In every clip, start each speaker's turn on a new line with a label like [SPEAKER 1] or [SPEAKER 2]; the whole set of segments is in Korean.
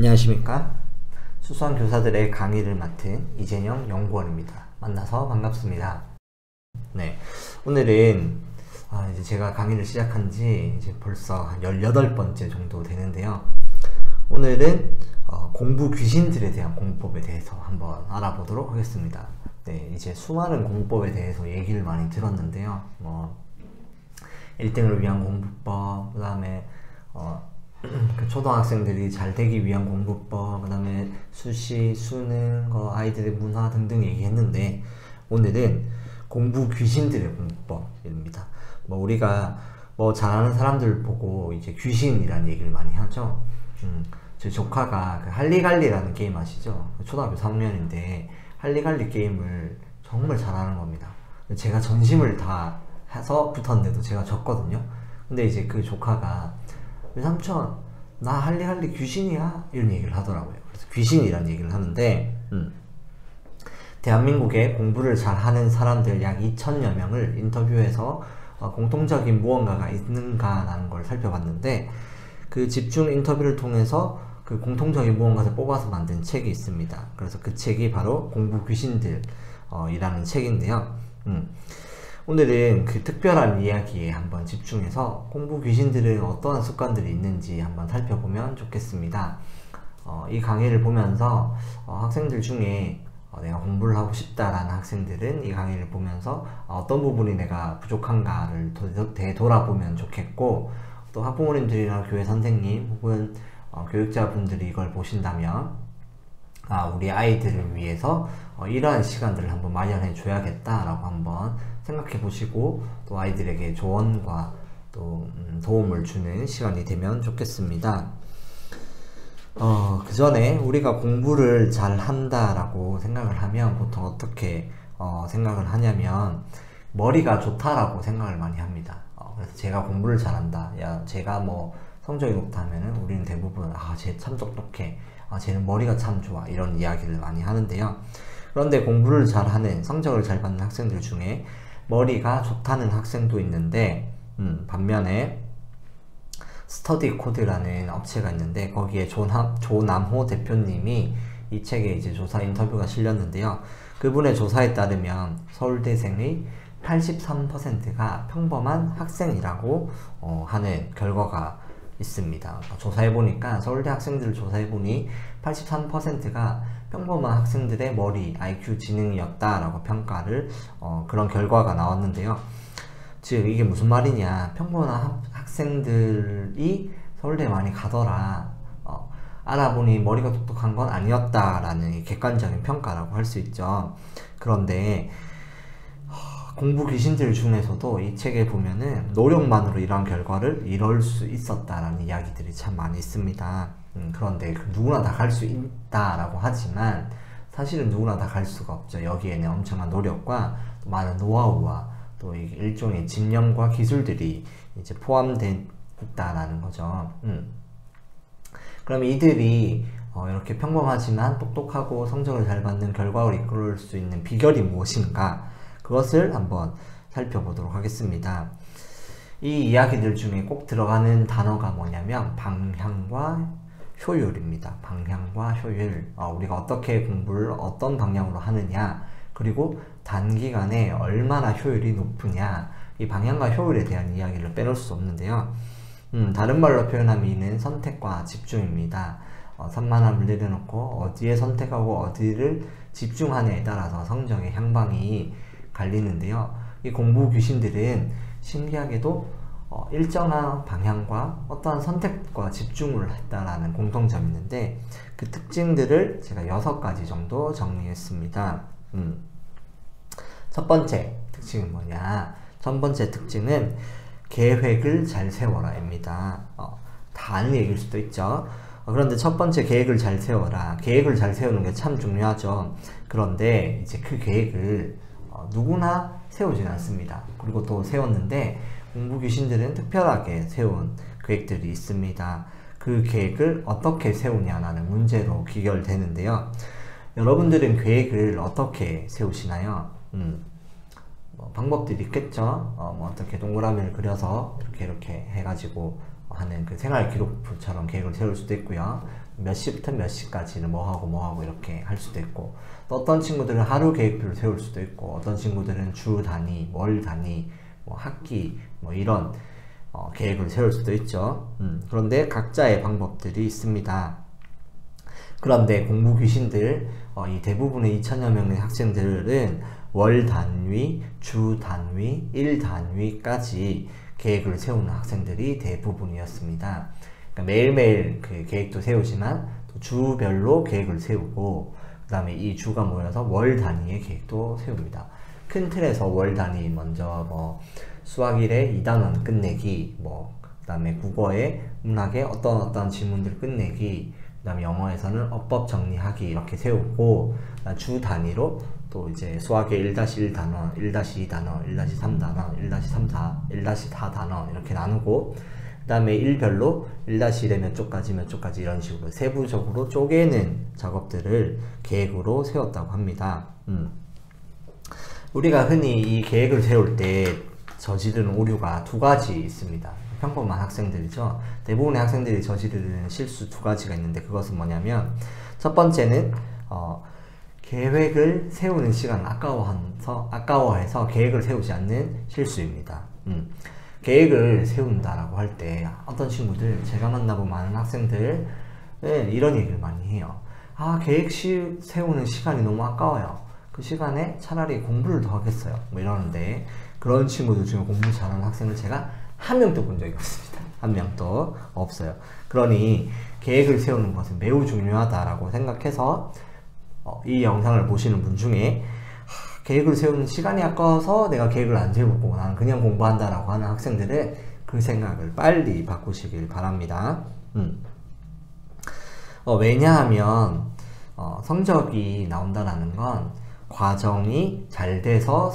[SPEAKER 1] 안녕하십니까. 수수한 교사들의 강의를 맡은 이재영 연구원입니다. 만나서 반갑습니다. 네, 오늘은 이제 제가 강의를 시작한 지 이제 벌써 한 18번째 정도 되는데요. 오늘은 공부 귀신들에 대한 공부법에 대해서 한번 알아보도록 하겠습니다. 네, 이제 수많은 공부법에 대해서 얘기를 많이 들었는데요. 1등을 위한 공부법, 그 다음에 초등학생들이 잘 되기 위한 공부법, 그 다음에 수시, 수능, 아이들의 문화 등등 얘기했는데, 오늘은 공부 귀신들의 공부법입니다. 우리가 잘하는 사람들 보고 이제 귀신이라는 얘기를 많이 하죠. 제 조카가 그 할리갈리라는 게임 아시죠? 초등학교 3학년인데 할리갈리 게임을 정말 잘하는 겁니다. 제가 전심을 다 해서 붙었는데도 제가 졌거든요. 근데 이제 그 조카가 삼촌, 나 할리갈리 귀신이야? 이런 얘기를 하더라고요. 그래서 귀신이라는 얘기를 하는데, 대한민국에 공부를 잘하는 사람들 약 2,000여 명을 인터뷰해서 공통적인 무언가가 있는가라는 걸 살펴봤는데, 그 집중 인터뷰를 통해서 그 공통적인 무언가를 뽑아서 만든 책이 있습니다. 그래서 그 책이 바로 공부 귀신들 이라는 책인데요. 오늘은 그 특별한 이야기에 한번 집중해서 공부 귀신들은 어떠한 습관들이 있는지 한번 살펴보면 좋겠습니다. 이 강의를 보면서 학생들 중에 내가 공부를 하고 싶다라는 학생들은 이 강의를 보면서 어떤 부분이 내가 부족한가를 되돌아보면 좋겠고, 또 학부모님들이나 교회 선생님 혹은 교육자분들이 이걸 보신다면 우리 아이들을 위해서 이러한 시간들을 한번 마련해 줘야겠다라고 한번 생각해 보시고, 또 아이들에게 조언과 또 도움을 주는 시간이 되면 좋겠습니다. 그 전에 우리가 공부를 잘 한다라고 생각을 하면 보통 어떻게 생각을 하냐면, 머리가 좋다라고 생각을 많이 합니다. 그래서 제가 공부를 잘한다, 야 제가 성적이 높다 하면은 우리는 대부분 쟤 참 똑똑해, 쟤는 머리가 참 좋아, 이런 이야기를 많이 하는데요. 그런데 공부를 잘하는, 성적을 잘 받는 학생들 중에 머리가 좋다는 학생도 있는데, 반면에 스터디 코드라는 업체가 있는데, 거기에 조남호 대표님이 이 책에 이제 조사 인터뷰가 실렸는데요. 그분의 조사에 따르면 서울대생의 83%가 평범한 학생이라고 하는 결과가 있습니다. 조사해보니까, 서울대 학생들을 조사해보니 83%가 평범한 학생들의 머리, IQ 지능이었다라고 평가를 그런 결과가 나왔는데요. 즉 이게 무슨 말이냐, 평범한 학생들이 서울대에 많이 가더라, 알아보니 머리가 똑똑한 건 아니었다라는 객관적인 평가라고 할 수 있죠. 그런데 공부 귀신들 중에서도 이 책에 보면은 노력만으로 이러한 결과를 이룰 수 있었다라는 이야기들이 참 많이 있습니다. 그런데 누구나 다 갈 수 있다라고 하지만 사실은 누구나 다 갈 수가 없죠. 여기에는 엄청난 노력과 많은 노하우와 또 일종의 집념과 기술들이 이제 포함되어 있다라는 거죠. 그럼 이들이 이렇게 평범하지만 똑똑하고 성적을 잘 받는 결과를 이끌 수 있는 비결이 무엇인가, 그것을 한번 살펴보도록 하겠습니다. 이 이야기들 중에 꼭 들어가는 단어가 뭐냐면 방향과 효율입니다. 방향과 효율. 우리가 어떻게 공부를 어떤 방향으로 하느냐, 그리고 단기간에 얼마나 효율이 높으냐, 이 방향과 효율에 대한 이야기를 빼놓을 수 없는데요. 다른 말로 표현하면 이는 선택과 집중입니다. 산만함을 내려놓고 어디에 선택하고 어디를 집중하느냐에 따라서 성적의 향방이 갈리는데요. 이 공부 귀신들은 신기하게도 일정한 방향과 어떠한 선택과 집중을 했다라는 공통점이 있는데, 그 특징들을 제가 6가지 정도 정리했습니다. 첫 번째 특징은 뭐냐, 첫 번째 특징은 계획을 잘 세워라 입니다. 다 아는 얘기일 수도 있죠. 그런데 첫 번째, 계획을 잘 세워라. 계획을 잘 세우는 게 참 중요하죠. 그런데 이제 그 계획을 누구나 세우진 않습니다. 그리고 또 세웠는데 공부 귀신들은 특별하게 세운 계획들이 있습니다. 그 계획을 어떻게 세우냐라는 문제로 귀결되는데요. 여러분들은 계획을 어떻게 세우시나요? 방법들이 있겠죠. 어떻게 동그라미를 그려서 이렇게 해가지고 하는 그 생활 기록부처럼 계획을 세울 수도 있고요. 몇 시부터 몇 시까지는 뭐 하고 이렇게 할 수도 있고, 또 어떤 친구들은 하루 계획표를 세울 수도 있고, 어떤 친구들은 주 단위, 월 단위, 뭐 학기 뭐 이런 계획을 세울 수도 있죠. 그런데 각자의 방법들이 있습니다. 그런데 공부 귀신들, 이 대부분의 2천여 명의 학생들은 월 단위, 주 단위, 일 단위까지 계획을 세우는 학생들이 대부분이었습니다. 그러니까 매일매일 그 계획도 세우지만 또 주별로 계획을 세우고, 그 다음에 이 주가 모여서 월 단위의 계획도 세웁니다. 큰 틀에서 월 단위 먼저 뭐 수학 1에 2단원 끝내기, 뭐 그 다음에 국어에 문학에 어떤 지문들 끝내기, 그 다음에 영어에서는 어법 정리하기 이렇게 세우고, 주 단위로 또 이제 수학에 1-1 단원, 1-2 단원, 1-3 단원, 1-3, 1-4 단원 이렇게 나누고, 그 다음에 일별로 1-1에 몇 쪽까지 이런 식으로 세부적으로 쪼개는 작업들을 계획으로 세웠다고 합니다. 우리가 흔히 이 계획을 세울 때 저지르는 오류가 두 가지 있습니다. 평범한 학생들이죠. 대부분의 학생들이 저지르는 실수 두 가지가 있는데, 그것은 뭐냐면, 첫 번째는 계획을 세우는 시간을 아까워해서 계획을 세우지 않는 실수입니다. 계획을 세운다라고 할 때 어떤 친구들, 제가 만나본 많은 학생들은 이런 얘기를 많이 해요. 계획 세우는 시간이 너무 아까워요. 그 시간에 차라리 공부를 더 하겠어요. 뭐 이러는데, 그런 친구들 중에 공부 잘하는 학생을 제가 한 명도 본 적이 없습니다. 한 명도 없어요. 그러니 계획을 세우는 것은 매우 중요하다라고 생각해서 이 영상을 보시는 분 중에 계획을 세우는 시간이 아까워서 내가 계획을 안 세우고 나는 그냥 공부한다라고 하는 학생들은 그 생각을 빨리 바꾸시길 바랍니다. 왜냐하면 성적이 나온다라는 건 과정이 잘 돼서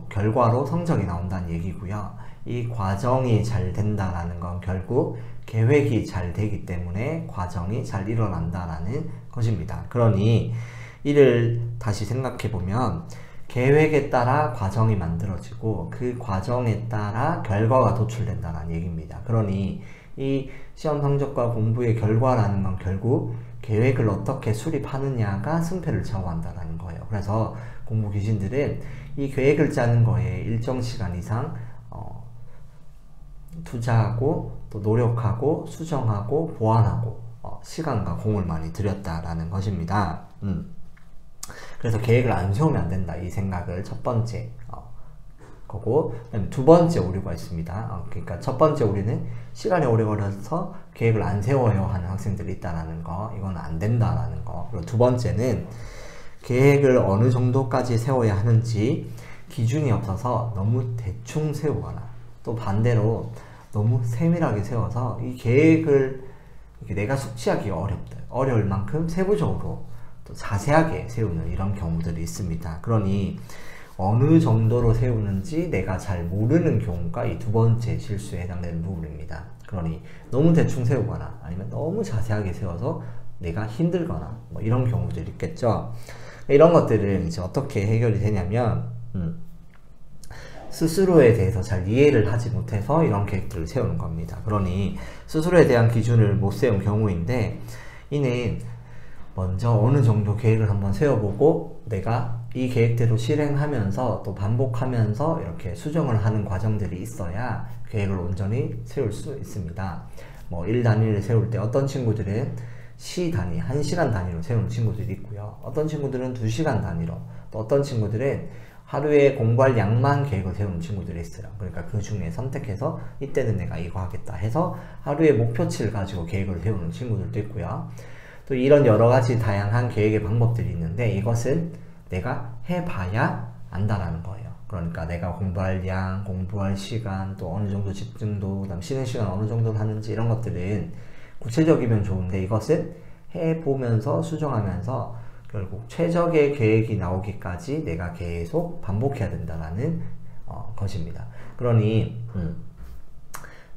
[SPEAKER 1] 결과로 성적이 나온다는 얘기고요. 이 과정이 잘 된다라는 건 결국 계획이 잘 되기 때문에 과정이 잘 일어난다라는 것입니다. 그러니 이를 다시 생각해 보면, 계획에 따라 과정이 만들어지고 그 과정에 따라 결과가 도출된다는 얘기입니다. 그러니 이 시험 성적과 공부의 결과라는 건 결국 계획을 어떻게 수립하느냐가 승패를 좌우한다는 거예요. 그래서 공부 귀신들은 이 계획을 짜는 거에 일정 시간 이상 투자하고 또 노력하고 수정하고 보완하고 시간과 공을 많이 들였다라는 것입니다. 그래서 계획을 안 세우면 안 된다, 이 생각을 첫 번째 거고, 그다음에 두 번째 오류가 있습니다. 그러니까 첫 번째 오류는 시간이 오래 걸려서 계획을 안 세워요 하는 학생들이 있다라는 거, 이건 안 된다라는 거. 그리고 두 번째는 계획을 어느 정도까지 세워야 하는지 기준이 없어서 너무 대충 세우거나, 또 반대로 너무 세밀하게 세워서 이 계획을 내가 숙지하기가 어려울 만큼 세부적으로 또 자세하게 세우는 이런 경우들이 있습니다. 그러니 어느 정도로 세우는지 내가 잘 모르는 경우가 이 두 번째 실수에 해당되는 부분입니다. 그러니 너무 대충 세우거나 아니면 너무 자세하게 세워서 내가 힘들거나 뭐 이런 경우들이 있겠죠. 이런 것들은 이제 어떻게 해결이 되냐면, 스스로에 대해서 잘 이해를 하지 못해서 이런 계획들을 세우는 겁니다. 그러니 스스로에 대한 기준을 못 세운 경우인데, 이는 먼저 어느 정도 계획을 한번 세워보고 내가 이 계획대로 실행하면서 또 반복하면서 이렇게 수정을 하는 과정들이 있어야 계획을 온전히 세울 수 있습니다. 뭐 1단위를 세울 때 어떤 친구들은 시 단위, 1시간 단위로 세우는 친구들이 있고요. 어떤 친구들은 2시간 단위로, 또 어떤 친구들은 하루에 공부할 양만 계획을 세우는 친구들이 있어요. 그러니까 그 중에 선택해서 이때는 내가 이거 하겠다 해서 하루의 목표치를 가지고 계획을 세우는 친구들도 있고요. 또 이런 여러 가지 다양한 계획의 방법들이 있는데, 이것은 내가 해봐야 안다라는 거예요. 그러니까 내가 공부할 양, 공부할 시간, 또 어느 정도 집중도, 그다음 쉬는 시간 어느 정도 하는지 이런 것들은 구체적이면 좋은데, 이것은 해보면서 수정하면서 결국 최적의 계획이 나오기까지 내가 계속 반복해야 된다는 것입니다. 그러니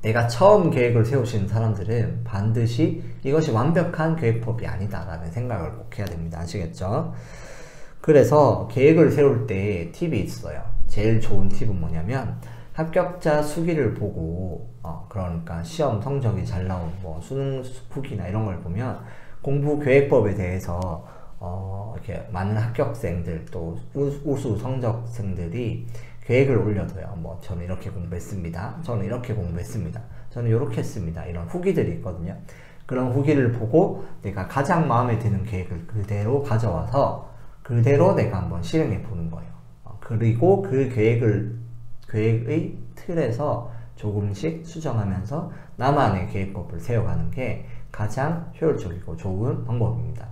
[SPEAKER 1] 내가 처음 계획을 세우시는 사람들은 반드시 이것이 완벽한 계획법이 아니다라는 생각을 꼭 해야 됩니다. 아시겠죠? 그래서 계획을 세울 때 팁이 있어요. 제일 좋은 팁은 뭐냐면, 합격자 수기를 보고 그러니까 시험 성적이 잘 나온 뭐 수능 후기나 이런 걸 보면 공부 계획법에 대해서 이렇게 많은 합격생들 또 우수 성적생들이 계획을 올려둬요. 뭐 저는 이렇게 공부했습니다. 저는 이렇게 공부했습니다. 저는 이렇게 했습니다. 이런 후기들이 있거든요. 그런 후기를 보고 내가 가장 마음에 드는 계획을 그대로 가져와서 그대로 내가 한번 실행해 보는 거예요. 그리고 그 계획의 틀에서 조금씩 수정하면서 나만의 계획법을 세워가는 게 가장 효율적이고 좋은 방법입니다.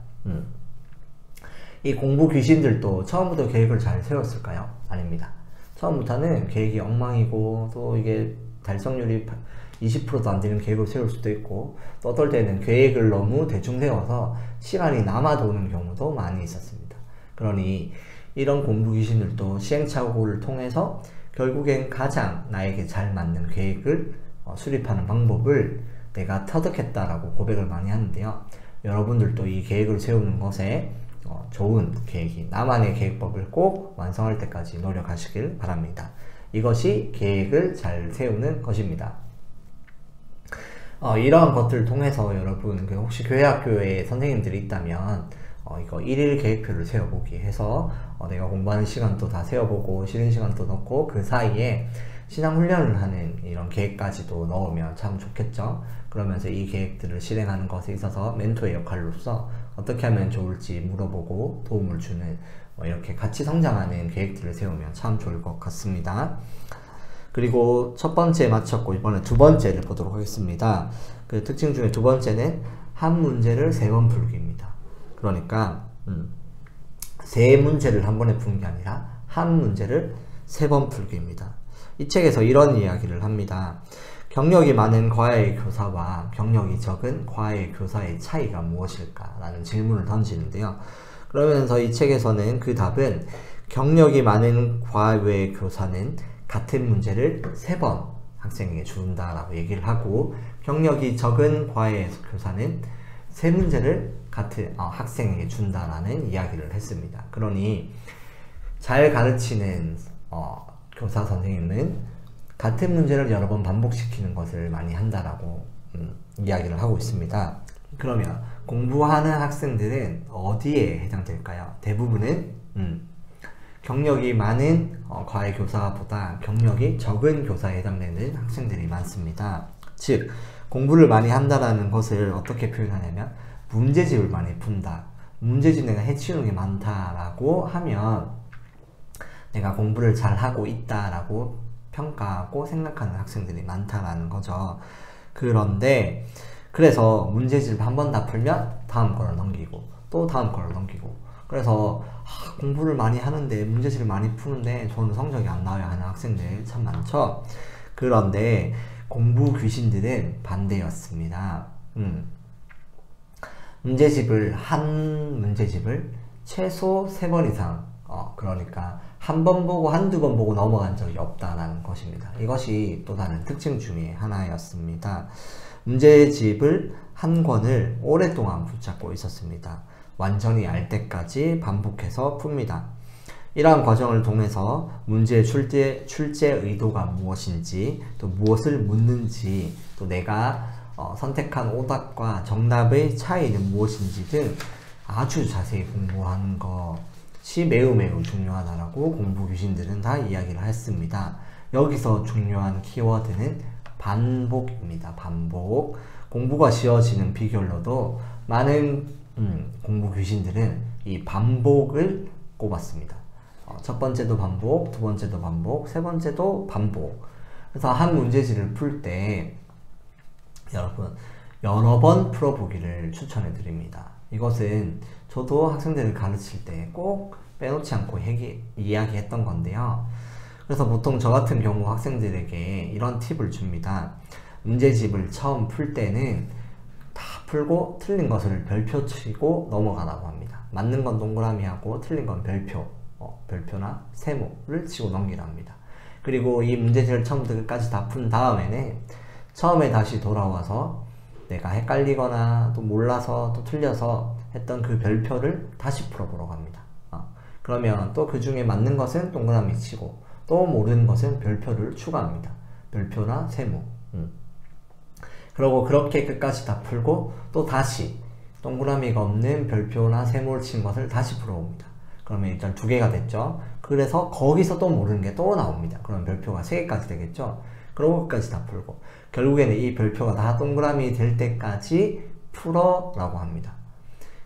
[SPEAKER 1] 이 공부 귀신들도 처음부터 계획을 잘 세웠을까요? 아닙니다. 처음부터는 계획이 엉망이고 또 이게 달성률이 20%도 안 되는 계획을 세울 수도 있고 또 어떨 때는 계획을 너무 대충 세워서 시간이 남아도는 경우도 많이 있었습니다. 그러니 이런 공부 귀신들도 시행착오를 통해서 결국엔 가장 나에게 잘 맞는 계획을 수립하는 방법을 내가 터득했다라고 고백을 많이 하는데요. 여러분들도 이 계획을 세우는 것에 좋은 계획이 나만의 계획법을 꼭 완성할 때까지 노력하시길 바랍니다. 이것이 계획을 잘 세우는 것입니다. 이러한 것들을 통해서 여러분 혹시 교회학교에 선생님들이 있다면 이거 1일 계획표를 세워보기 해서 내가 공부하는 시간도 다 세워보고 쉬는 시간도 넣고 그 사이에 신앙훈련을 하는 이런 계획까지도 넣으면 참 좋겠죠. 그러면서 이 계획들을 실행하는 것에 있어서 멘토의 역할로서 어떻게 하면 좋을지 물어보고 도움을 주는 이렇게 같이 성장하는 계획들을 세우면 참 좋을 것 같습니다. 그리고 첫 번째 마쳤고 이번에 두 번째를 보도록 하겠습니다. 그 특징 중에 두 번째는 한 문제를 3번 풀기입니다. 그러니까 세 문제를 한 번에 푸는 게 아니라 한 문제를 3번 풀기입니다. 이 책에서 이런 이야기를 합니다. 경력이 많은 과외 교사와 경력이 적은 과외 교사의 차이가 무엇일까? 라는 질문을 던지는데요. 그러면서 이 책에서는 그 답은 경력이 많은 과외 교사는 같은 문제를 3번 학생에게 준다라고 얘기를 하고 경력이 적은 과외 교사는 3문제를 같은 학생에게 준다라는 이야기를 했습니다. 그러니 잘 가르치는 교사 선생님은 같은 문제를 여러 번 반복시키는 것을 많이 한다라고 이야기를 하고 있습니다. 그러면 공부하는 학생들은 어디에 해당될까요? 대부분은 경력이 많은 과외 교사보다 경력이 적은 교사에 해당되는 학생들이 많습니다. 즉 공부를 많이 한다라는 것을 어떻게 표현하냐면 문제집을 많이 푼다. 문제집 내가 해치우는 게 많다라고 하면 내가 공부를 잘하고 있다라고 평가하고 생각하는 학생들이 많다라는 거죠. 그런데 그래서 문제집 한 번 다 풀면 다음 거를 넘기고 또 다음 거를 넘기고 그래서 공부를 많이 하는데 문제집을 많이 푸는데 저는 성적이 안 나와야 하는 학생들 참 많죠. 그런데 공부 귀신들은 반대였습니다. 한 문제집을 최소 3번 이상 그러니까 한 번 보고 한두 번 보고 넘어간 적이 없다라는 것입니다. 이것이 또 다른 특징 중에 하나였습니다. 문제집을 한 권을 오랫동안 붙잡고 있었습니다. 완전히 알 때까지 반복해서 풉니다. 이러한 과정을 통해서 문제의 출제 의도가 무엇인지 또 무엇을 묻는지 또 내가 선택한 오답과 정답의 차이는 무엇인지 등 아주 자세히 공부하는 것이 매우 중요하다라고 공부 귀신들은 다 이야기를 했습니다. 여기서 중요한 키워드는 반복입니다. 반복. 공부가 쉬워지는 비결로도 많은 공부 귀신들은 이 반복을 꼽았습니다. 첫 번째도 반복, 두 번째도 반복, 세 번째도 반복. 그래서 한 문제지를 풀 때 여러분 여러 번 풀어보기를 추천해 드립니다. 이것은 저도 학생들을 가르칠 때 꼭 빼놓지 않고 이야기했던 건데요. 그래서 보통 저 같은 경우 학생들에게 이런 팁을 줍니다. 문제집을 처음 풀 때는 다 풀고 틀린 것을 별표 치고 넘어가라고 합니다. 맞는 건 동그라미 하고 틀린 건 별표나 세모를 치고 넘기라 합니다. 그리고 이 문제집을 처음부터 끝까지 다 푼 다음에는 처음에 다시 돌아와서 내가 헷갈리거나 또 몰라서 또 틀려서 했던 그 별표를 다시 풀어보라고 합니다. 그러면 또 그 중에 맞는 것은 동그라미 치고 또 모르는 것은 별표를 추가합니다. 별표나 세모. 그러고 그렇게 끝까지 다 풀고 또 다시 동그라미가 없는 별표나 세모를 친 것을 다시 풀어옵니다. 그러면 일단 2개가 됐죠. 그래서 거기서 또 모르는 게 또 나옵니다. 그럼 별표가 3개까지 되겠죠. 그러고 끝까지 다 풀고 결국에는 이 별표가 다 동그라미 될 때까지 풀어 라고 합니다.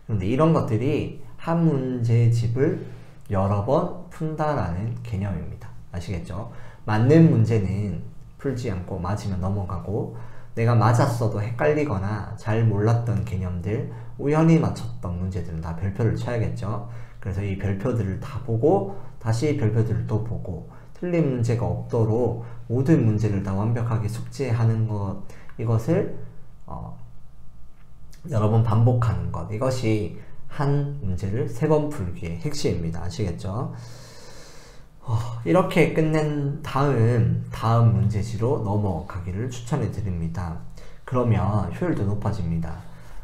[SPEAKER 1] 그런데 이런 것들이 한 문제집을 여러 번 푼다라는 개념입니다. 아시겠죠? 맞는 문제는 풀지 않고 맞으면 넘어가고, 내가 맞았어도 헷갈리거나 잘 몰랐던 개념들, 우연히 맞췄던 문제들은 다 별표를 쳐야겠죠. 그래서 이 별표들을 다 보고 다시 별표들을 또 보고 틀린 문제가 없도록 모든 문제를 다 완벽하게 숙지하는 것, 이것을 여러 번 반복하는 것, 이것이 한 문제를 3번 풀기의 핵심입니다. 아시겠죠? 이렇게 끝낸 다음 문제지로 넘어가기를 추천해 드립니다. 그러면 효율도 높아집니다.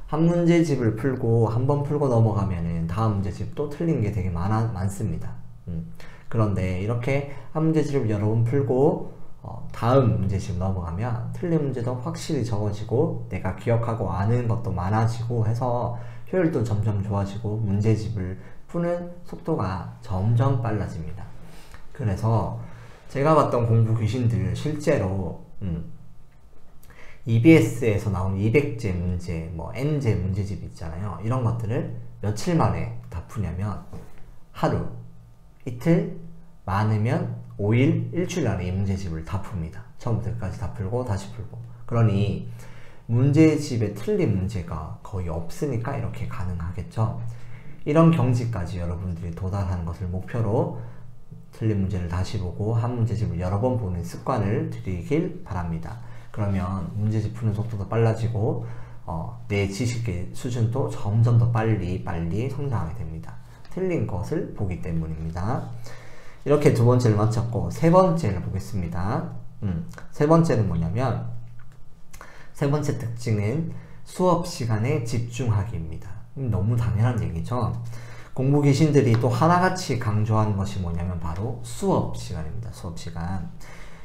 [SPEAKER 1] 한 문제집을 풀고 한 번 풀고 넘어가면은 다음 문제집 또 틀린 게 되게 많습니다. 그런데 이렇게 한 문제집을 여러 번 풀고 다음 문제집 넘어가면 틀린 문제도 확실히 적어지고 내가 기억하고 아는 것도 많아지고 해서 효율도 점점 좋아지고 문제집을 푸는 속도가 점점 빨라집니다. 그래서 제가 봤던 공부 귀신들 실제로 EBS에서 나온 200제 문제, 뭐 N제 문제집 있잖아요. 이런 것들을 며칠 만에 다 푸냐면 하루, 이틀, 많으면 5일, 일주일 안에 이 문제집을 다 풉니다. 처음부터 끝까지 다 풀고 다시 풀고. 그러니 문제집에 틀린 문제가 거의 없으니까 이렇게 가능하겠죠. 이런 경지까지 여러분들이 도달하는 것을 목표로 틀린 문제를 다시 보고 한 문제집을 여러 번 보는 습관을 들이길 바랍니다. 그러면 문제집 푸는 속도도 빨라지고 내 지식의 수준도 점점 더 빨리 성장하게 됩니다. 틀린 것을 보기 때문입니다. 이렇게 2번째를 마쳤고 3번째를 보겠습니다. 3번째는 뭐냐면, 3번째 특징은 수업 시간에 집중하기입니다. 너무 당연한 얘기죠. 공부 귀신들이 또 하나같이 강조하는 것이 뭐냐면 바로 수업 시간입니다. 수업 시간.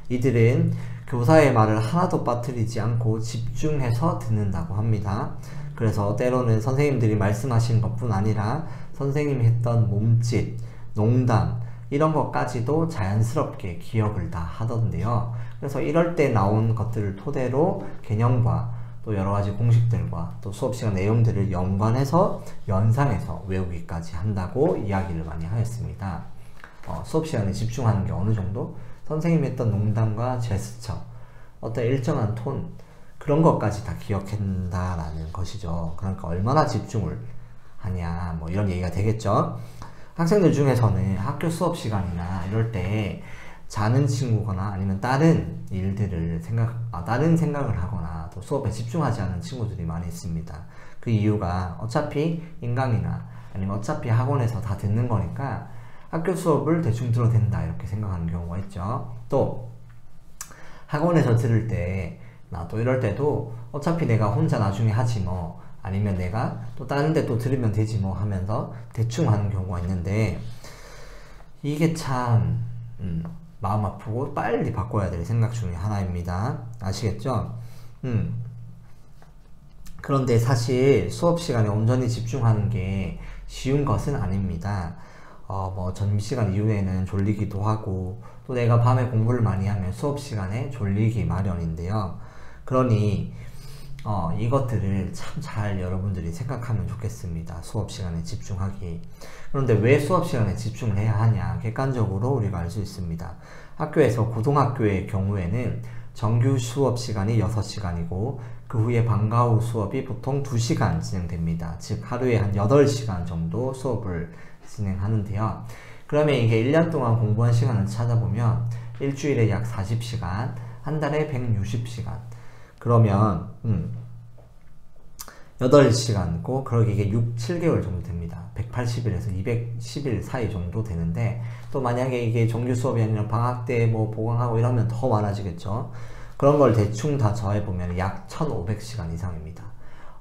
[SPEAKER 1] 이들은 교사의 말을 하나도 빠뜨리지 않고 집중해서 듣는다고 합니다. 그래서 때로는 선생님들이 말씀하시는 것뿐 아니라 선생님이 했던 몸짓, 농담 이런 것까지도 자연스럽게 기억을 다 하던데요. 그래서 이럴 때 나온 것들을 토대로 개념과 또 여러가지 공식들과 또 수업시간 내용들을 연관해서 연상해서 외우기까지 한다고 이야기를 많이 하였습니다. 수업시간에 집중하는 게 어느 정도? 선생님이 했던 농담과 제스처, 어떤 일정한 톤, 그런 것까지 다 기억한다라는 것이죠. 그러니까 얼마나 집중을 하냐, 뭐 이런 얘기가 되겠죠. 학생들 중에서는 학교 수업 시간이나 이럴 때 자는 친구거나 아니면 다른 생각을 하거나 또 수업에 집중하지 않은 친구들이 많이 있습니다. 그 이유가 어차피 인강이나 아니면 어차피 학원에서 다 듣는 거니까 학교 수업을 대충 들어도 된다 이렇게 생각하는 경우가 있죠. 또 학원에서 들을 때 또 이럴 때도 어차피 내가 혼자 나중에 하지 뭐, 아니면 내가 또 다른 데 또 들으면 되지 뭐 하면서 대충 하는 경우가 있는데, 이게 참 마음 아프고 빨리 바꿔야 될 생각 중에 하나입니다. 아시겠죠? 그런데 사실 수업 시간에 온전히 집중하는 게 쉬운 것은 아닙니다. 뭐 점심시간 이후에는 졸리기도 하고 또 내가 밤에 공부를 많이 하면 수업 시간에 졸리기 마련인데요. 그러니 이것들을 참 잘 여러분들이 생각하면 좋겠습니다. 수업 시간에 집중하기. 그런데 왜 수업 시간에 집중을 해야 하냐? 객관적으로 우리가 알 수 있습니다. 학교에서 고등학교의 경우에는 정규 수업 시간이 6시간이고 그 후에 방과 후 수업이 보통 2시간 진행됩니다. 즉 하루에 한 8시간 정도 수업을 진행하는데요. 그러면 이게 1년 동안 공부한 시간을 찾아보면 일주일에 약 40시간, 한 달에 160시간. 그러면 8시간고 그러기 이게 7개월 정도 됩니다. 180일에서 210일 사이 정도 되는데, 또 만약에 이게 정규 수업이 아니라 방학 때 뭐 보강하고 이러면 더 많아지겠죠. 그런 걸 대충 다 더해보면 약 1500시간 이상입니다.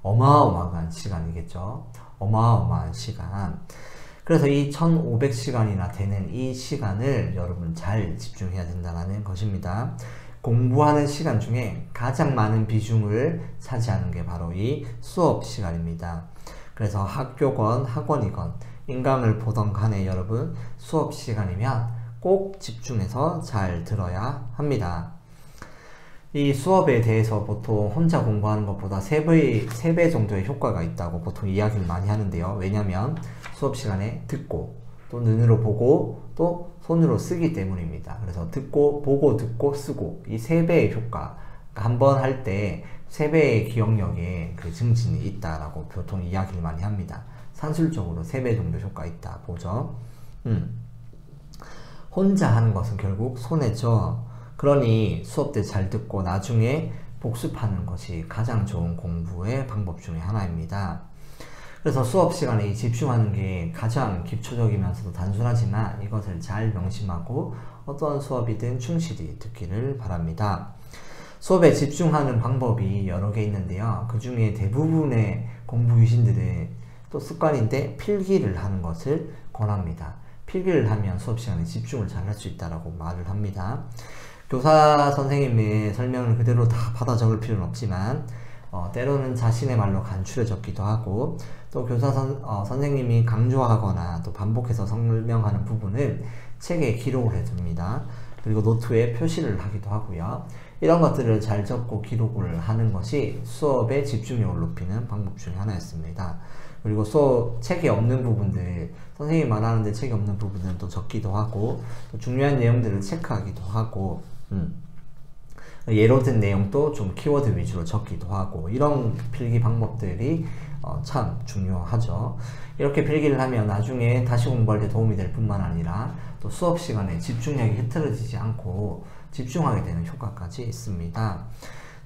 [SPEAKER 1] 어마어마한 시간이겠죠. 어마어마한 시간. 그래서 이 1500시간이나 되는 이 시간을 여러분 잘 집중해야 된다는 것입니다. 공부하는 시간 중에 가장 많은 비중을 차지하는 게 바로 이 수업 시간입니다. 그래서 학교건 학원이건 인강을 보던 간에 여러분 수업 시간이면 꼭 집중해서 잘 들어야 합니다. 이 수업에 대해서 보통 혼자 공부하는 것보다 3배 정도의 효과가 있다고 보통 이야기를 많이 하는데요. 왜냐면 수업 시간에 듣고 또 눈으로 보고 또 손으로 쓰기 때문입니다. 그래서 듣고 보고 듣고 쓰고 이 3배의 효과, 한 번 할 때 3배의 기억력에 그 증진이 있다라고 보통 이야기를 많이 합니다. 산술적으로 3배 정도 효과가 있다 보죠. 혼자 하는 것은 결국 손해죠. 그러니 수업 때 잘 듣고 나중에 복습하는 것이 가장 좋은 공부의 방법 중에 하나입니다. 그래서 수업 시간에 집중하는 게 가장 기초적이면서도 단순하지만 이것을 잘 명심하고 어떤 수업이든 충실히 듣기를 바랍니다. 수업에 집중하는 방법이 여러 개 있는데요. 그 중에 대부분의 공부 귀신들은 또 습관인데 필기를 하는 것을 권합니다. 필기를 하면 수업 시간에 집중을 잘 할 수 있다고 말을 합니다. 교사 선생님의 설명을 그대로 다 받아 적을 필요는 없지만 때로는 자신의 말로 간추려 적기도 하고 또 교사 선생님이 강조하거나 또 반복해서 설명하는 부분은 책에 기록을 해둡니다. 그리고 노트에 표시를 하기도 하고요. 이런 것들을 잘 적고 기록을 하는 것이 수업의 집중력을 높이는 방법 중에 하나였습니다. 그리고 책에 없는 부분들, 선생님이 말하는데 책에 없는 부분들은 또 적기도 하고 또 중요한 내용들을 체크하기도 하고 예로 든 내용도 좀 키워드 위주로 적기도 하고 이런 필기 방법들이 참 중요하죠. 이렇게 필기를 하면 나중에 다시 공부할 때 도움이 될 뿐만 아니라 또 수업 시간에 집중력이 흐트러지지 않고 집중하게 되는 효과까지 있습니다.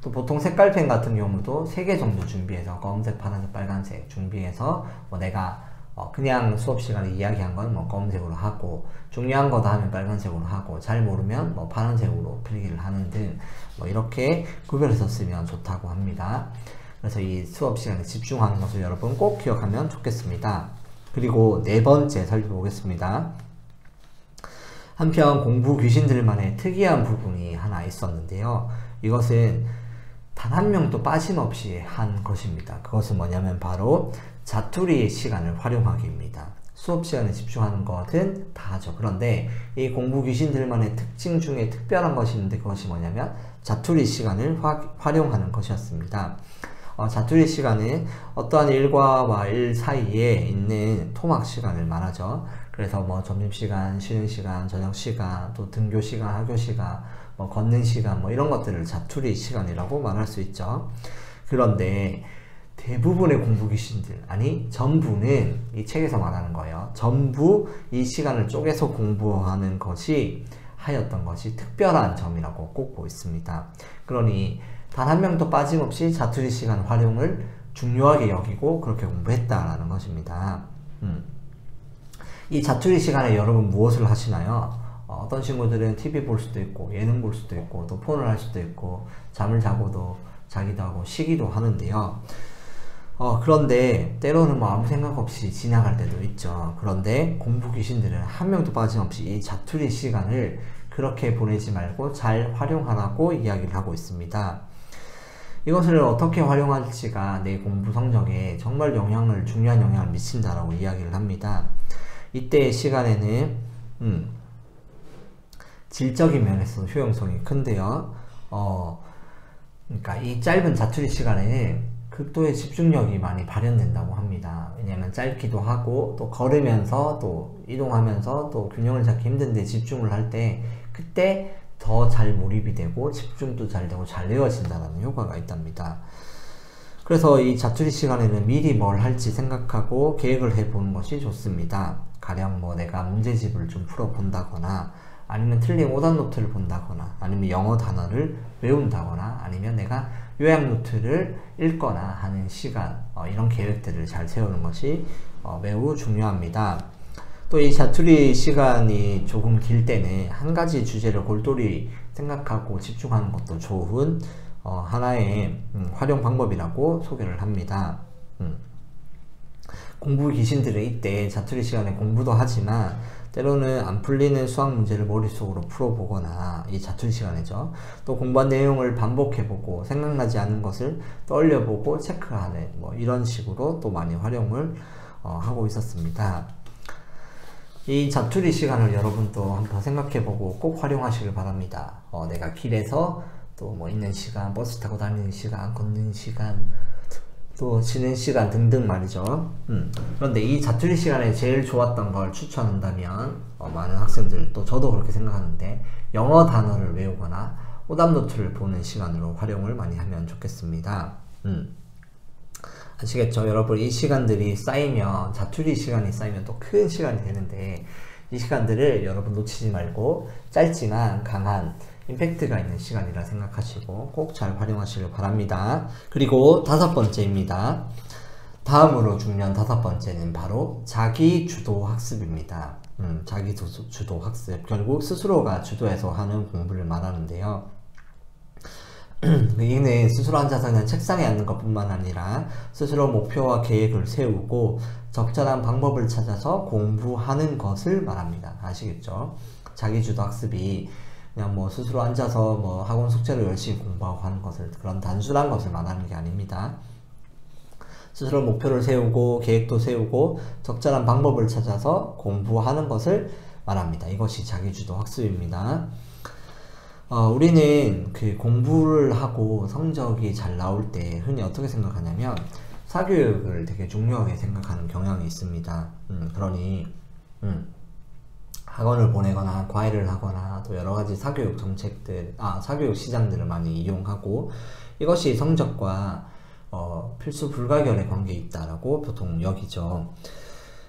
[SPEAKER 1] 또 보통 색깔펜 같은 경우도 3개 정도 준비해서 검은색, 파란색, 빨간색 준비해서 내가 그냥 수업 시간에 이야기한 건 검은색으로 하고 중요한 거다 하면 빨간색으로 하고 잘 모르면 파란색으로 필기를 하는 등 이렇게 구별해서 쓰면 좋다고 합니다. 그래서 이 수업 시간에 집중하는 것을 여러분 꼭 기억하면 좋겠습니다. 그리고 4번째 살펴보겠습니다. 한편 공부 귀신들만의 특이한 부분이 하나 있었는데요. 이것은 단 한 명도 빠짐없이 한 것입니다. 그것은 뭐냐면 바로 자투리 시간을 활용하기입니다. 수업 시간에 집중하는 것은 다 하죠. 그런데 이 공부 귀신들만의 특징 중에 특별한 것이 있는데 그것이 뭐냐면 자투리 시간을 활용하는 것이었습니다. 자투리 시간은 어떠한 일과와 일 사이에 있는 토막 시간을 말하죠. 그래서 점심시간, 쉬는 시간, 저녁시간, 또 등교시간, 하교시간, 걷는 시간, 이런 것들을 자투리 시간이라고 말할 수 있죠. 그런데 대부분의 공부 귀신들, 아니 전부는 이 책에서 말하는 거예요. 전부 이 시간을 쪼개서 공부하는 것이 하였던 것이 특별한 점이라고 꼽고 있습니다. 그러니 단 한 명도 빠짐없이 자투리 시간 활용을 중요하게 여기고 그렇게 공부했다라는 것입니다. 이 자투리 시간에 여러분 무엇을 하시나요? 어떤 친구들은 TV 볼 수도 있고 예능 볼 수도 있고 또 폰을 할 수도 있고 잠을 자기도 하고 쉬기도 하는데요. 그런데 때로는 아무 생각 없이 지나갈 때도 있죠. 그런데 공부 귀신들은 한 명도 빠짐없이 이 자투리 시간을 그렇게 보내지 말고 잘 활용하라고 이야기를 하고 있습니다. 이것을 어떻게 활용할지가 내 공부 성적에 정말 중요한 영향을 미친다라고 이야기를 합니다. 이때의 시간에는 질적인 면에서 효용성이 큰데요. 그러니까 이 짧은 자투리 시간에는 극도의 집중력이 많이 발현된다고 합니다. 왜냐하면 짧기도 하고 또 걸으면서 또 이동하면서 또 균형을 잡기 힘든데 집중을 할 때 그때 더 잘 몰입이 되고 집중도 잘 되고 잘 외워진다는 효과가 있답니다. 그래서 이 자투리 시간에는 미리 뭘 할지 생각하고 계획을 해보는 것이 좋습니다. 가령 내가 문제집을 좀 풀어본다거나 아니면 틀린 오답 노트를 본다거나 아니면 영어 단어를 외운다거나 아니면 내가 요약 노트를 읽거나 하는 시간, 이런 계획들을 잘 세우는 것이 매우 중요합니다. 또 이 자투리 시간이 조금 길 때는 한 가지 주제를 골똘히 생각하고 집중하는 것도 좋은 하나의 활용 방법이라고 소개를 합니다. 공부 귀신들은 이때 자투리 시간에 공부도 하지만 때로는 안 풀리는 수학 문제를 머릿속으로 풀어보거나, 이 자투리 시간이죠. 또 공부한 내용을 반복해보고 생각나지 않는 것을 떠올려보고 체크하는 뭐 이런 식으로 또 많이 활용을 하고 있었습니다. 이 자투리 시간을 여러분도 한번 생각해보고 꼭 활용하시길 바랍니다. 내가 길에서 또 뭐 있는 시간, 버스 타고 다니는 시간, 걷는 시간, 또 쉬는 시간 등등 말이죠. 그런데 이 자투리 시간에 제일 좋았던 걸 추천한다면 많은 학생들, 또 저도 그렇게 생각하는데, 영어 단어를 외우거나 오답노트를 보는 시간으로 활용을 많이 하면 좋겠습니다. 아시겠죠? 여러분, 이 시간들이 쌓이면, 자투리 시간이 쌓이면 또 큰 시간이 되는데, 이 시간들을 여러분 놓치지 말고 짧지만 강한 임팩트가 있는 시간이라 생각하시고 꼭 잘 활용하시길 바랍니다. 그리고 5번째입니다. 다음으로 중요한 5번째는 바로 자기주도 학습입니다. 자기주도 학습, 결국 스스로가 주도해서 하는 공부를 말하는데요. 이는 스스로 앉아서 그냥 책상에 앉는 것 뿐만 아니라 스스로 목표와 계획을 세우고 적절한 방법을 찾아서 공부하는 것을 말합니다. 아시겠죠? 자기주도 학습이 그냥 뭐 스스로 앉아서 뭐 학원 숙제를 열심히 공부하고 하는 것을, 그런 단순한 것을 말하는 게 아닙니다. 스스로 목표를 세우고 계획도 세우고 적절한 방법을 찾아서 공부하는 것을 말합니다. 이것이 자기주도 학습입니다. 우리는 그 공부를 하고 성적이 잘 나올 때 흔히 어떻게 생각하냐면 사교육을 되게 중요하게 생각하는 경향이 있습니다. 그러니 학원을 보내거나 과외를 하거나 또 여러가지 사교육 정책들, 사교육 시장들을 많이 이용하고 이것이 성적과 필수 불가결의 관계에 있다라고 보통 여기죠.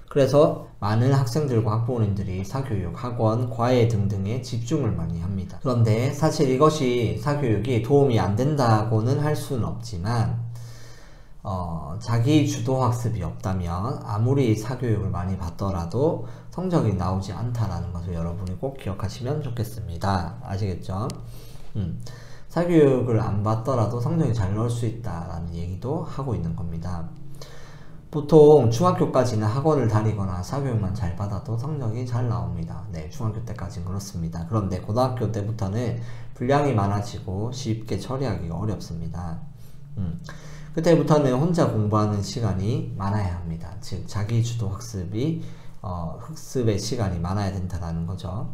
[SPEAKER 1] 그래서 많은 학생들과 학부모님들이 사교육, 학원, 과외 등등에 집중을 많이 합니다. 그런데 사실 이것이 사교육이 도움이 안 된다고는 할 수는 없지만 자기 주도 학습이 없다면 아무리 사교육을 많이 받더라도 성적이 나오지 않다라는 것을 여러분이 꼭 기억하시면 좋겠습니다. 아시겠죠? 사교육을 안 받더라도 성적이 잘 나올 수 있다라는 얘기도 하고 있는 겁니다. 보통 중학교까지는 학원을 다니거나 사교육만 잘 받아도 성적이 잘 나옵니다. 네, 중학교 때까지는 그렇습니다. 그런데 고등학교 때부터는 분량이 많아지고 쉽게 처리하기가 어렵습니다. 그때부터는 혼자 공부하는 시간이 많아야 합니다. 즉 자기주도 학습이 학습의 시간이 많아야 된다는 거죠.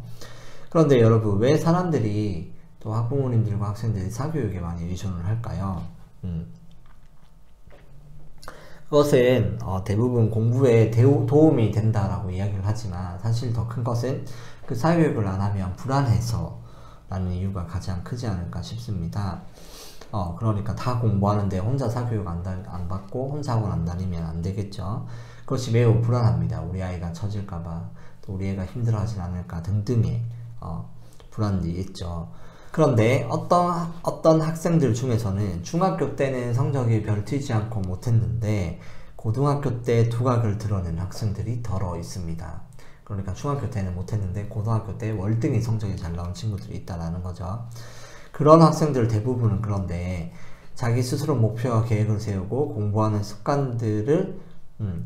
[SPEAKER 1] 그런데 여러분, 왜 사람들이 또 학부모님들과 학생들이 사교육에 많이 의존을 할까요? 그것은 대부분 공부에 도움이 된다라고 이야기를 하지만 사실 더 큰 것은 그 사교육을 안 하면 불안해서 라는 이유가 가장 크지 않을까 싶습니다. 그러니까 다 공부하는데 혼자 사교육 안 받고 혼자 학원 안 다니면 안 되겠죠. 그것이 매우 불안합니다. 우리 아이가 처질까봐, 또 우리 애가 힘들어하진 않을까 등등의 불안이 있죠. 그런데 어떤 학생들 중에서는 중학교 때는 성적이 별 튀지 않고 못했는데 고등학교 때 두각을 드러낸 학생들이 더러 있습니다. 그러니까 중학교 때는 못했는데 고등학교 때 월등히 성적이 잘 나온 친구들이 있다라는 거죠. 그런 학생들 대부분은 그런데 자기 스스로 목표와 계획을 세우고 공부하는 습관들을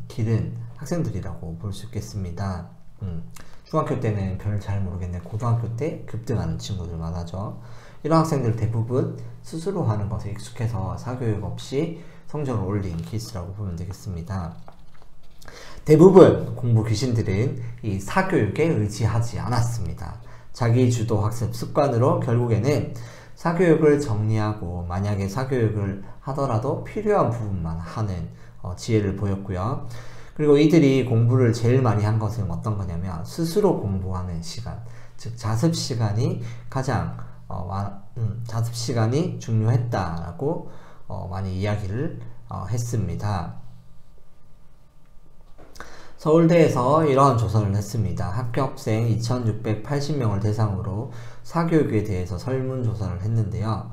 [SPEAKER 1] 기른 학생들이라고 볼 수 있겠습니다. 중학교 때는 별 잘 모르겠는데 고등학교 때 급등하는 친구들 많아죠. 이런 학생들 대부분 스스로 하는 것에 익숙해서 사교육 없이 성적을 올린 케이스라고 보면 되겠습니다. 대부분 공부 귀신들은 이 사교육에 의지하지 않았습니다. 자기 주도 학습 습관으로 결국에는 사교육을 정리하고 만약에 사교육을 하더라도 필요한 부분만 하는 지혜를 보였고요. 그리고 이들이 공부를 제일 많이 한 것은 어떤 거냐면 스스로 공부하는 시간, 즉 자습 시간이 가장 자습 시간이 중요했다라고 많이 이야기를 했습니다. 서울대에서 이러한 조사를 했습니다. 학교 학생 2680명을 대상으로 사교육에 대해서 설문조사를 했는데요.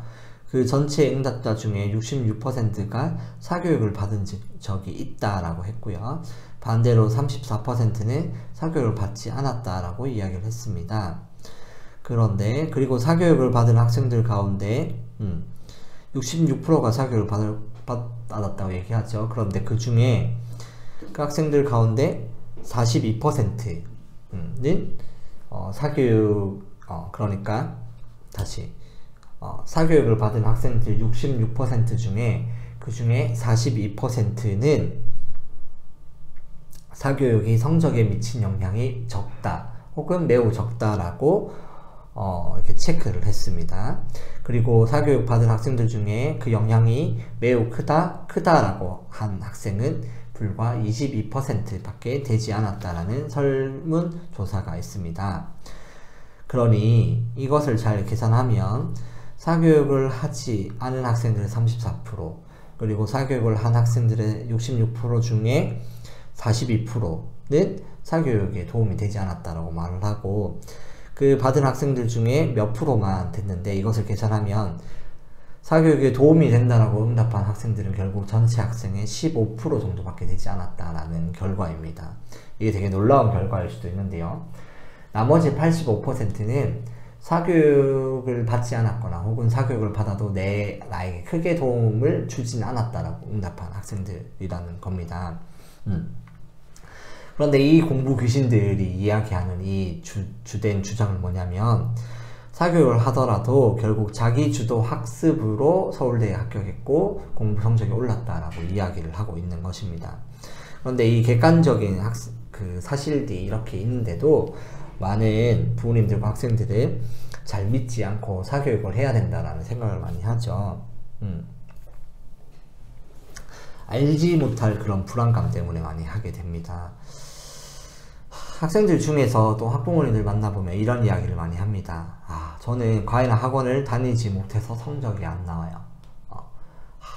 [SPEAKER 1] 그 전체 응답자 중에 66%가 사교육을 받은 적이 있다라고 했고요. 반대로 34%는 사교육을 받지 않았다라고 이야기를 했습니다. 그리고 사교육을 받은 학생들 가운데 66%가 사교육을 받았다고 얘기하죠. 그런데 그 중에 그 학생들 가운데 42%는 사교육, 그러니까 다시 사교육을 받은 학생들 66% 중에 그 중에 42%는 사교육이 성적에 미친 영향이 적다 혹은 매우 적다라고 이렇게 체크를 했습니다. 그리고 사교육 받은 학생들 중에 그 영향이 매우 크다라고 한 학생은 불과 22% 밖에 되지 않았다라는 설문조사가 있습니다. 그러니 이것을 잘 계산하면 사교육을 하지 않은 학생들의 34%, 그리고 사교육을 한 학생들의 66% 중에 42%는 사교육에 도움이 되지 않았다라고 말을 하고, 그 받은 학생들 중에 몇 프로만 됐는데 이것을 계산하면 사교육에 도움이 된다라고 응답한 학생들은 결국 전체 학생의 15% 정도밖에 되지 않았다라는 결과입니다. 이게 되게 놀라운 결과일 수도 있는데요. 나머지 85%는 사교육을 받지 않았거나 혹은 사교육을 받아도 나에게 크게 도움을 주진 않았다라고 응답한 학생들이라는 겁니다. 그런데 이 공부 귀신들이 이야기하는 이 주된 주장은 뭐냐면, 사교육을 하더라도 결국 자기주도 학습으로 서울대에 합격했고 공부 성적이 올랐다라고 이야기를 하고 있는 것입니다. 그런데 이 객관적인 그 사실들이 이렇게 있는데도 많은 부모님들과 학생들은 잘 믿지 않고 사교육을 해야 된다라는 생각을 많이 하죠. 알지 못할 그런 불안감 때문에 많이 하게 됩니다. 학생들 중에서 또 학부모님들 만나보면 이런 이야기를 많이 합니다. 저는 과외나 학원을 다니지 못해서 성적이 안 나와요.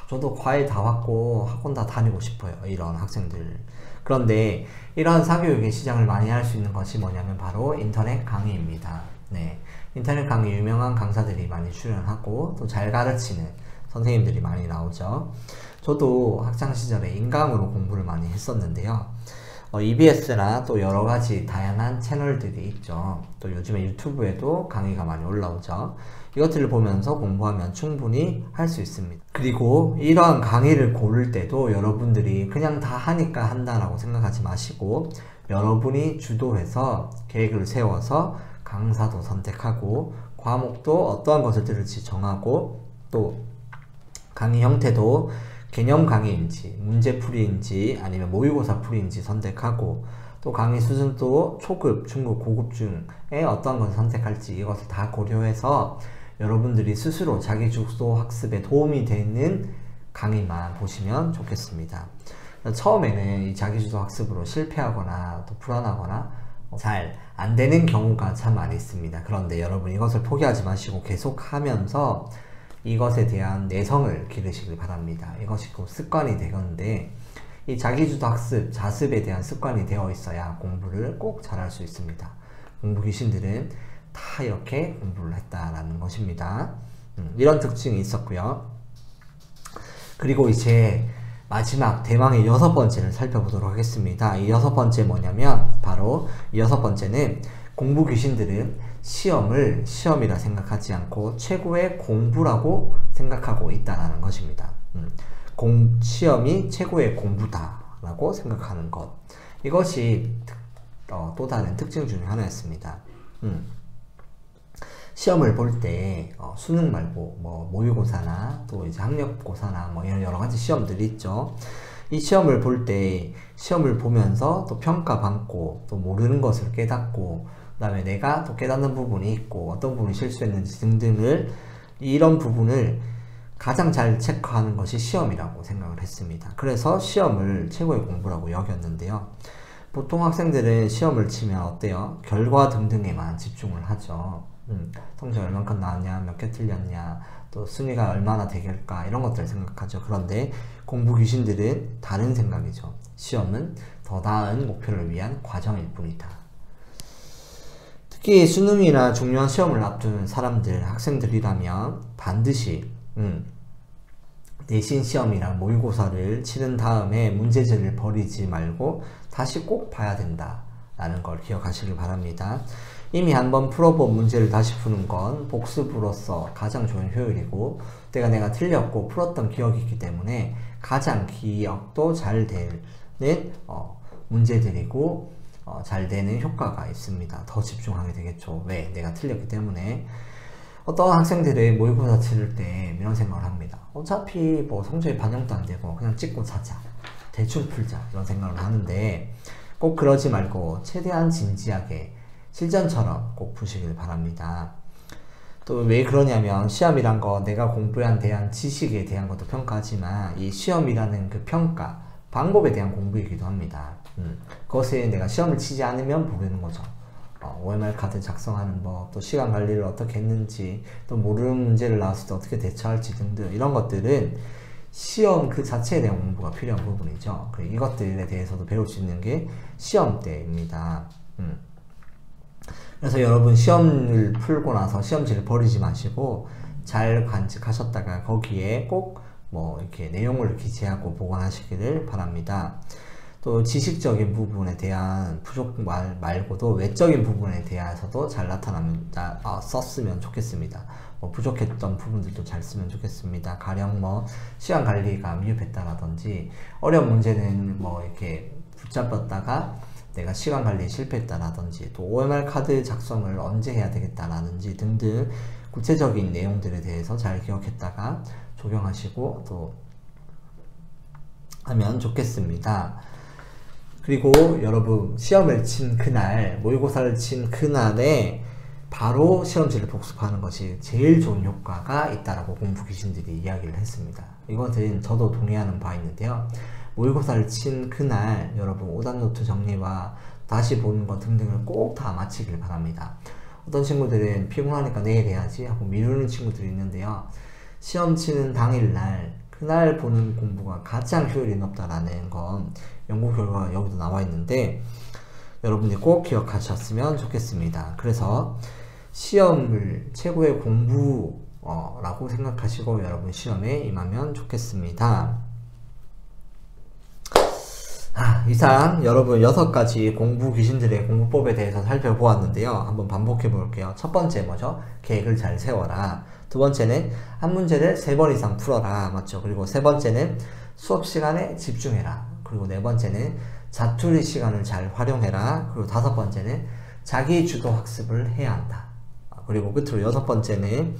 [SPEAKER 1] 저도 과외 다 받고 학원 다 다니고 싶어요. 이런 학생들. 그런데 이런 사교육의 시장을 많이 할 수 있는 것이 뭐냐면 바로 인터넷 강의입니다. 네, 인터넷 강의 유명한 강사들이 많이 출연하고 또 잘 가르치는 선생님들이 많이 나오죠. 저도 학창시절에 인강으로 공부를 많이 했었는데요. EBS나 또 여러가지 다양한 채널들이 있죠. 또 요즘에 유튜브에도 강의가 많이 올라오죠. 이것들을 보면서 공부하면 충분히 할 수 있습니다. 그리고 이러한 강의를 고를 때도 여러분들이 그냥 다 하니까 한다라고 생각하지 마시고, 여러분이 주도해서 계획을 세워서 강사도 선택하고 과목도 어떠한 것을 들을지 정하고, 또 강의 형태도 개념 강의인지 문제풀이인지 아니면 모의고사 풀이인지 선택하고, 또 강의 수준도 초급, 중급, 고급 중에 어떤 것을 선택할지 이것을 다 고려해서 여러분들이 스스로 자기주도 학습에 도움이 되는 강의만 보시면 좋겠습니다. 처음에는 이 자기주도 학습으로 실패하거나 또 불안하거나 잘 안되는 경우가 참 많이 있습니다. 그런데 여러분 이것을 포기하지 마시고 계속 하면서 이것에 대한 내성을 기르시길 바랍니다. 이것이 곧 습관이 되건데, 이 자기주도 학습, 자습에 대한 습관이 되어 있어야 공부를 꼭 잘할 수 있습니다. 공부 귀신들은 다 이렇게 공부를 했다라는 것입니다. 이런 특징이 있었고요. 그리고 이제 마지막 대망의 6번째를 살펴보도록 하겠습니다. 이 6번째 뭐냐면 바로 이 6번째는 공부 귀신들은 시험을 시험이라 생각하지 않고 최고의 공부라고 생각하고 있다는 것입니다. 시험이 최고의 공부다라고 생각하는 것. 이것이 또 다른 특징 중에 하나였습니다. 시험을 볼 때 수능 말고 뭐 모의고사나 또 이제 학력고사나 뭐 이런 여러 가지 시험들이 있죠. 이 시험을 볼 때 시험을 보면서 또 평가받고 또 모르는 것을 깨닫고, 그 다음에 내가 또 깨닫는 부분이 있고 어떤 부분이 실수했는지 등등을, 이런 부분을 가장 잘 체크하는 것이 시험이라고 생각을 했습니다. 그래서 시험을 최고의 공부라고 여겼는데요. 보통 학생들은 시험을 치면 어때요? 결과 등등에만 집중을 하죠. 성적이 얼만큼 나왔냐, 몇 개 틀렸냐, 또 순위가 얼마나 되길까, 이런 것들을 생각하죠. 그런데 공부 귀신들은 다른 생각이죠. 시험은 더 나은 목표를 위한 과정일 뿐이다. 특히 수능이나 중요한 시험을 앞두는 사람들, 학생들이라면 반드시 내신 시험이랑 모의고사를 치른 다음에 문제집을 버리지 말고 다시 꼭 봐야 된다라는 걸 기억하시길 바랍니다. 이미 한번 풀어본 문제를 다시 푸는 건 복습으로서 가장 좋은 효율이고, 내가 틀렸고 풀었던 기억이 있기 때문에 가장 기억도 잘 되는 문제들이고 잘 되는 효과가 있습니다. 더 집중하게 되겠죠. 왜? 내가 틀렸기 때문에. 어떤 학생들의 모의고사 치를 때 이런 생각을 합니다. 어차피 뭐 성적이 반영도 안 되고 그냥 찍고 자자, 대충 풀자, 이런 생각을 하는데 꼭 그러지 말고 최대한 진지하게 실전처럼 꼭 푸시길 바랍니다. 또 왜 그러냐면 시험이란 거 내가 공부에 대한 지식에 대한 것도 평가하지만 이 시험이라는 그 평가 방법에 대한 공부이기도 합니다. 그것에 내가 시험을 치지 않으면 모르는 거죠. OMR 카드 작성하는 법, 또 시간 관리를 어떻게 했는지, 또 모르는 문제를 나왔을 때 어떻게 대처할지 등등 이런 것들은 시험 그 자체에 대한 공부가 필요한 부분이죠. 이것들에 대해서도 배울 수 있는 게 시험 때입니다. 그래서 여러분 시험을 풀고 나서 시험지를 버리지 마시고 잘 간직하셨다가 거기에 꼭 뭐 이렇게 내용을 기재하고 보관하시기를 바랍니다. 또 지식적인 부분에 대한 부족 말고도 외적인 부분에 대해서도 잘 썼으면 좋겠습니다. 부족했던 부분들도 잘 쓰면 좋겠습니다. 가령 시간 관리가 미흡했다라든지 어려운 문제는 이렇게 붙잡았다가 내가 시간 관리에 실패했다라든지 또 OMR 카드 작성을 언제 해야 되겠다라든지 등등 구체적인 내용들에 대해서 잘 기억했다가 적용하시고 또 하면 좋겠습니다. 그리고 여러분 시험을 친 그날, 모의고사를 친 그날에 바로 시험지를 복습하는 것이 제일 좋은 효과가 있다라고 공부 귀신들이 이야기를 했습니다. 이것은 저도 동의하는 바가 있는데요. 모의고사를 친 그날 여러분 오답노트 정리와 다시 보는 것 등등을 꼭 다 마치길 바랍니다. 어떤 친구들은 피곤하니까 내일 해야지 하고 미루는 친구들이 있는데요. 시험 치는 당일날 그날 보는 공부가 가장 효율이 높다라는 건 연구 결과가 여기도 나와 있는데 여러분들이 꼭 기억하셨으면 좋겠습니다. 그래서 시험을 최고의 공부라고 생각하시고 여러분 시험에 임하면 좋겠습니다. 이상 여러분 6가지 공부 귀신들의 공부법에 대해서 살펴보았는데요. 한번 반복해 볼게요. 첫 번째 뭐죠? 계획을 잘 세워라. 두 번째는 한 문제를 3번 이상 풀어라. 맞죠? 그리고 세 번째는 수업 시간에 집중해라. 그리고 네 번째는 자투리 시간을 잘 활용해라. 그리고 다섯 번째는 자기 주도 학습을 해야 한다. 그리고 끝으로 여섯 번째는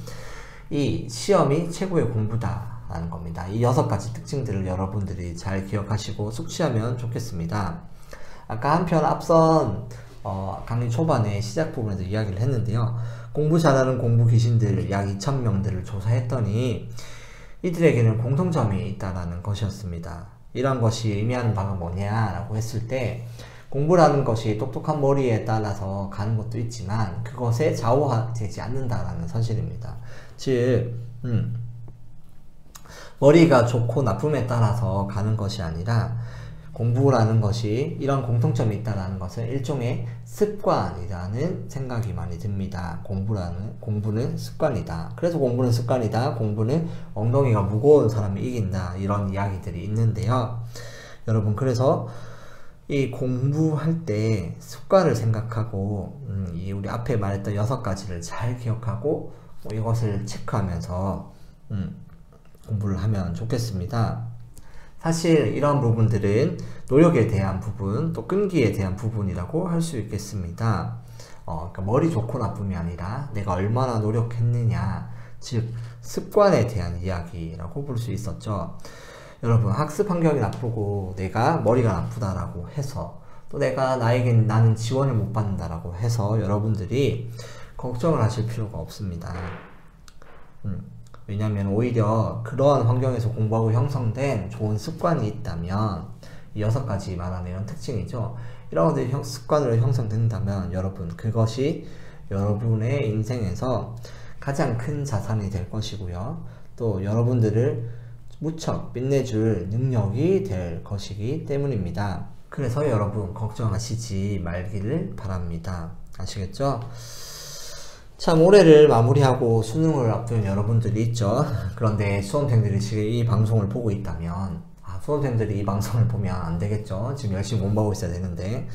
[SPEAKER 1] 이 시험이 최고의 공부다 라는 겁니다. 이 6가지 특징들을 여러분들이 잘 기억하시고 숙지하면 좋겠습니다. 아까 한편 앞선 강의 초반에 시작 부분에서 이야기를 했는데요. 공부 잘하는 공부 귀신들 약 2,000명들을 조사했더니 이들에게는 공통점이 있다는 것이었습니다. 이런 것이 의미하는 바가 뭐냐라고 했을 때 공부라는 것이 똑똑한 머리에 따라서 가는 것도 있지만 그것에 좌우되지 않는다라는 사실입니다. 즉 머리가 좋고 나쁨에 따라서 가는 것이 아니라 공부라는 것이 이런 공통점이 있다는 것은 일종의 습관이라는 생각이 많이 듭니다. 공부는 습관이다. 그래서 공부는 습관이다. 공부는 엉덩이가 무거운 사람이 이긴다. 이런 이야기들이 있는데요. 여러분 그래서 이 공부할 때 습관을 생각하고 우리 앞에 말했던 6가지를 잘 기억하고 이것을 체크하면서 공부를 하면 좋겠습니다. 사실 이런 부분들은 노력에 대한 부분, 또 끈기에 대한 부분이라고 할 수 있겠습니다. 그러니까 머리 좋고 나쁨이 아니라 내가 얼마나 노력했느냐, 즉 습관에 대한 이야기라고 볼 수 있었죠. 여러분 학습 환경이 나쁘고 내가 머리가 나쁘다라고 해서 또 나는 지원을 못 받는다라고 해서 여러분들이 걱정을 하실 필요가 없습니다. 왜냐면 오히려 그러한 환경에서 공부하고 형성된 좋은 습관이 있다면 이 6가지 말하는 이런 특징이죠. 이런 것들이 습관으로 형성된다면 여러분 그것이 여러분의 인생에서 가장 큰 자산이 될 것이고요. 또 여러분들을 무척 빛내줄 능력이 될 것이기 때문입니다. 그래서 여러분 걱정하시지 말기를 바랍니다. 아시겠죠? 참 올해를 마무리하고 수능을 앞둔 여러분들이 있죠. 그런데 수험생들이 지금 이 방송을 보고 있다면 수험생들이 이 방송을 보면 안 되겠죠. 지금 열심히 공부하고 있어야 되는데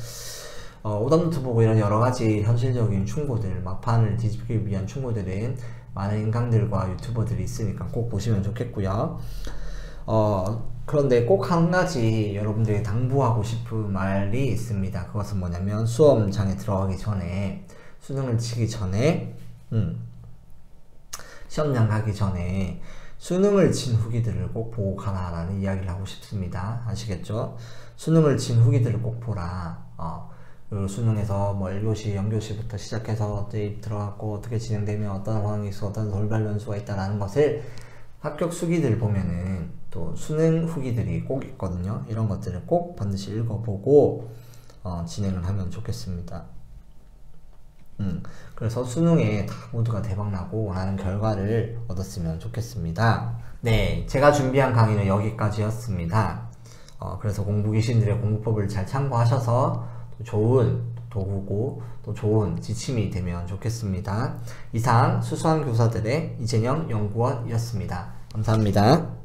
[SPEAKER 1] 오답노트 보고 이런 여러가지 현실적인 충고들, 막판을 뒤집기 위한 충고들은 많은 인강들과 유튜버들이 있으니까 꼭 보시면 좋겠고요. 그런데 꼭 한 가지 여러분들에게 당부하고 싶은 말이 있습니다. 그것은 뭐냐면 수험장에 들어가기 전에, 수능을 치기 전에, 시험장 가기 전에 수능을 친 후기들을 꼭 보고 가라라는 이야기를 하고 싶습니다. 아시겠죠? 수능을 친 후기들을 꼭 보라. 그 수능에서 뭐 1교시, 0교시부터 시작해서 어떻게 들어갔고 어떻게 진행되면 어떤 상황이 있어, 어떤 돌발 변수가 있다라는 것을 합격 수기들 보면은 또 수능 후기들이 꼭 있거든요. 이런 것들을 꼭 반드시 읽어보고 진행을 하면 좋겠습니다. 그래서 수능에 다 모두가 대박나고 원하는 결과를 얻었으면 좋겠습니다. 네, 제가 준비한 강의는 여기까지였습니다. 그래서 공부 귀신들의 공부법을 잘 참고하셔서 또 좋은 도구고 또 좋은 지침이 되면 좋겠습니다. 이상 수수한 교사들의 이재영 연구원이었습니다. 감사합니다.